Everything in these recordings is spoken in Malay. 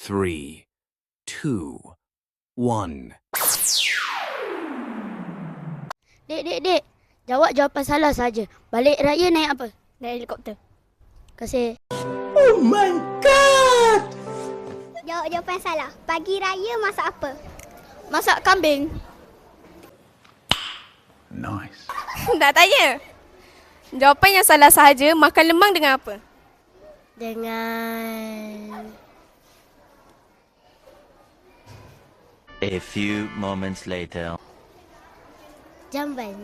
3, 2, 1. Dek. Jawab jawapan salah saja. Balik raya naik apa? Naik helikopter. Kasih. Oh my god! Jawab jawapan salah. Pagi raya masak apa? Masak kambing. Nice. Nak tanya. Jawapan yang salah sahaja, makan lemang dengan apa? Dengan... A few moments later. jamban.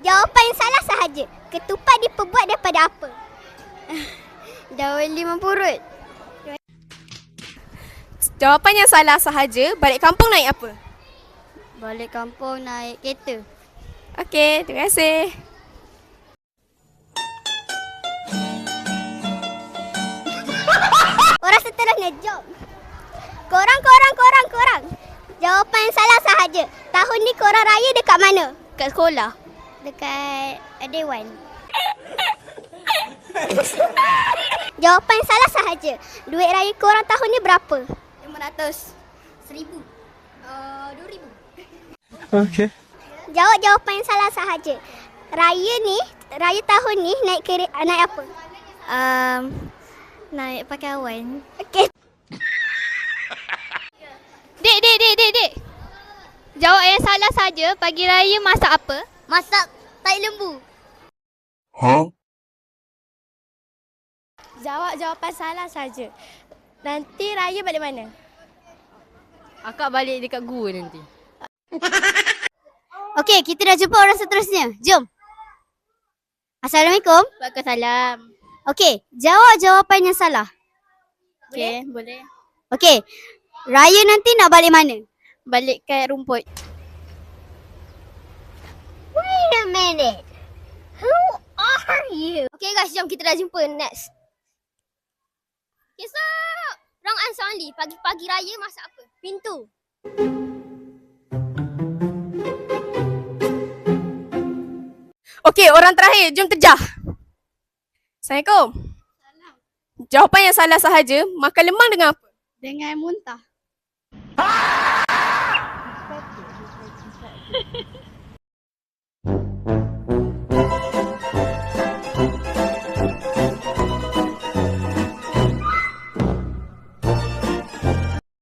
Jawapan yang salah sahaja. Ketupat diperbuat daripada apa? Daun limau purut. Jawapan yang salah sahaja, balik kampung naik apa? Balik kampung naik kereta. Okey, terima kasih. Orang seterusnya, jom. Korang. Jawapan yang salah sahaja. Tahun ni korang raya dekat mana? Kat sekolah. Dekat Dewan. Jawapan yang salah sahaja. Duit raya korang tahun ni berapa? 500. 1000. 2000. Okay. Jawab jawapan yang salah sahaja. Raya tahun ni naik apa? Naik pakai awan. Okey. Dek. Jawab yang salah saja. Pagi raya masak apa? Masak tai lembu. Jawab jawapan salah saja. Nanti raya balik mana? Akak balik dekat gua nanti. Okey, kita dah jumpa orang seterusnya. Jom. Assalamualaikum. Waalaikumsalam. Okey, jawab jawapan yang salah. Okey, boleh. Okey. Raya nanti nak balik mana? Balik kat rumput. Wait a minute. Who are you? Okay guys, jom kita dah jumpa next. Okay, so Rang Ansali, pagi-pagi raya masak apa? Pintu. Okey, orang terakhir. Jom terjah. Assalamualaikum. Jawapan yang salah sahaja, makan lemang dengan apa? Dengan muntah.